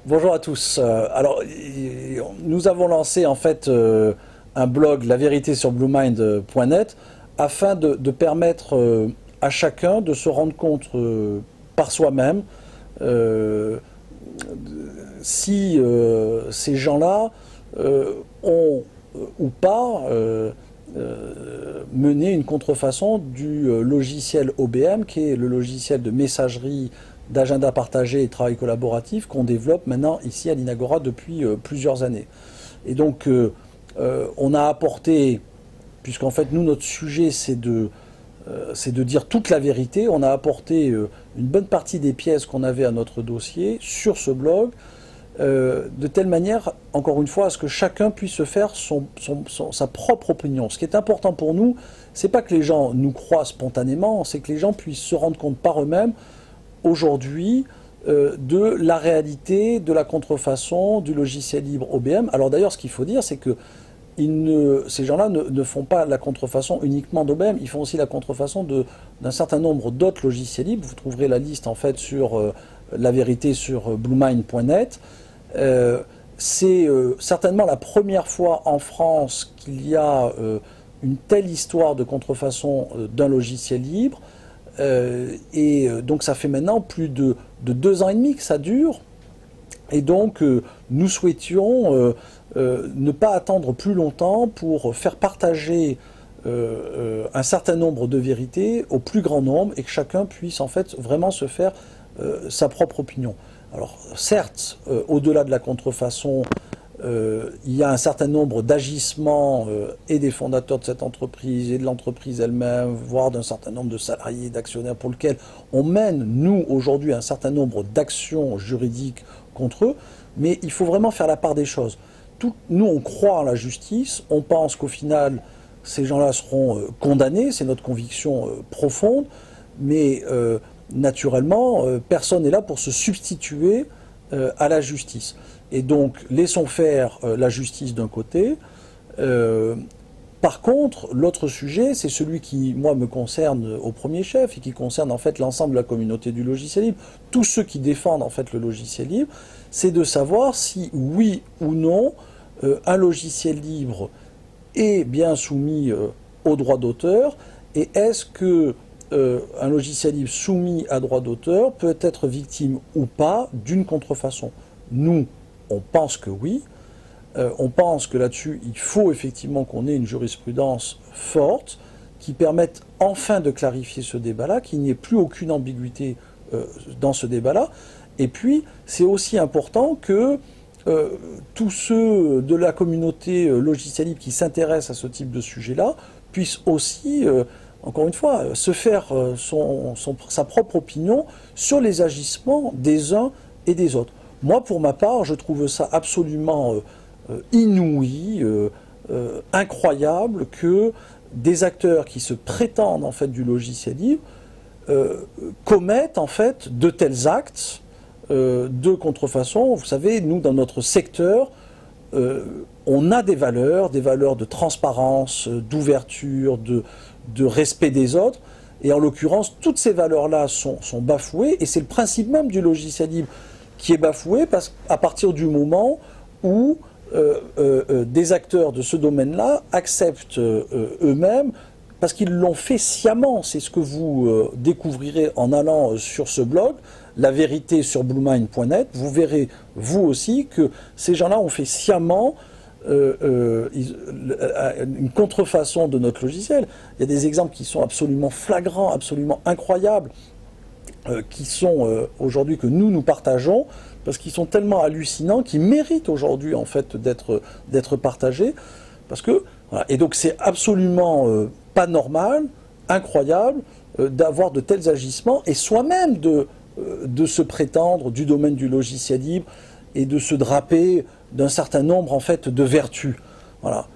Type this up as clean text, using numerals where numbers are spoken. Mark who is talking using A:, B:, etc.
A: Bonjour à tous. Nous avons lancé en fait un blog, la vérité sur bluemind.net, afin de permettre à chacun de se rendre compte par soi-même si ces gens-là ont ou pas mené une contrefaçon du logiciel OBM, qui est le logiciel de messagerie, d'agenda partagé et travail collaboratif qu'on développe maintenant ici à l'Inagora depuis plusieurs années. Et donc on a apporté, puisqu'en fait nous notre sujet c'est de dire toute la vérité, on a apporté une bonne partie des pièces qu'on avait à notre dossier sur ce blog, de telle manière, encore une fois, à ce que chacun puisse se faire sa propre opinion. Ce qui est important pour nous, c'est pas que les gens nous croient spontanément, c'est que les gens puissent se rendre compte par eux-mêmes aujourd'hui de la réalité de la contrefaçon du logiciel libre OBM. Alors d'ailleurs, ce qu'il faut dire, c'est que ces gens-là ne font pas la contrefaçon uniquement d'OBM, ils font aussi la contrefaçon d'un certain nombre d'autres logiciels libres. Vous trouverez la liste en fait sur la vérité sur bluemind.net. C'est certainement la première fois en France qu'il y a une telle histoire de contrefaçon d'un logiciel libre. Donc ça fait maintenant plus de 2 ans et demi que ça dure. Et donc nous souhaitions ne pas attendre plus longtemps pour faire partager un certain nombre de vérités au plus grand nombre et que chacun puisse en fait vraiment se faire sa propre opinion. Alors certes, au-delà de la contrefaçon, il y a un certain nombre d'agissements et des fondateurs de cette entreprise et de l'entreprise elle-même, voire d'un certain nombre de salariés, d'actionnaires pour lesquels on mène, nous, aujourd'hui, un certain nombre d'actions juridiques contre eux, mais il faut vraiment faire la part des choses. Nous, on croit en la justice, on pense qu'au final, ces gens-là seront condamnés, c'est notre conviction profonde, mais naturellement, personne n'est là pour se substituer à la justice. Et donc, laissons faire la justice d'un côté. Par contre, l'autre sujet, c'est celui qui, moi, me concerne au premier chef et qui concerne en fait l'ensemble de la communauté du logiciel libre, tous ceux qui défendent en fait le logiciel libre, c'est de savoir si, oui ou non, un logiciel libre est bien soumis au droit d'auteur, et est-ce que un logiciel libre soumis à droit d'auteur peut être victime ou pas d'une contrefaçon. Nous, on pense que oui. On pense que là-dessus, il faut effectivement qu'on ait une jurisprudence forte qui permette enfin de clarifier ce débat-là, qu'il n'y ait plus aucune ambiguïté dans ce débat-là. Et puis, c'est aussi important que tous ceux de la communauté logiciel libre qui s'intéressent à ce type de sujet-là puissent aussi, encore une fois, se faire sa propre opinion sur les agissements des uns et des autres. Moi, pour ma part, je trouve ça absolument inouï, incroyable que des acteurs qui se prétendent en fait du logiciel libre commettent en fait de tels actes de contrefaçon. Vous savez, nous, dans notre secteur, on a des valeurs de transparence, d'ouverture, de respect des autres, et en l'occurrence, toutes ces valeurs-là sont bafouées, et c'est le principe même du logiciel libre qui est bafoué, parce qu'à partir du moment où des acteurs de ce domaine-là acceptent eux-mêmes, parce qu'ils l'ont fait sciemment, c'est ce que vous découvrirez en allant sur ce blog, la vérité sur bluemind.net, vous verrez vous aussi que ces gens-là ont fait sciemment une contrefaçon de notre logiciel. Il y a des exemples qui sont absolument flagrants, absolument incroyables, qui sont aujourd'hui que nous partageons, parce qu'ils sont tellement hallucinants, qu'ils méritent aujourd'hui en fait d'être partagés, parce que voilà. Et donc c'est absolument pas normal, incroyable, d'avoir de tels agissements, et soi-même de se prétendre du domaine du logiciel libre et de se draper d'un certain nombre en fait de vertus. Voilà.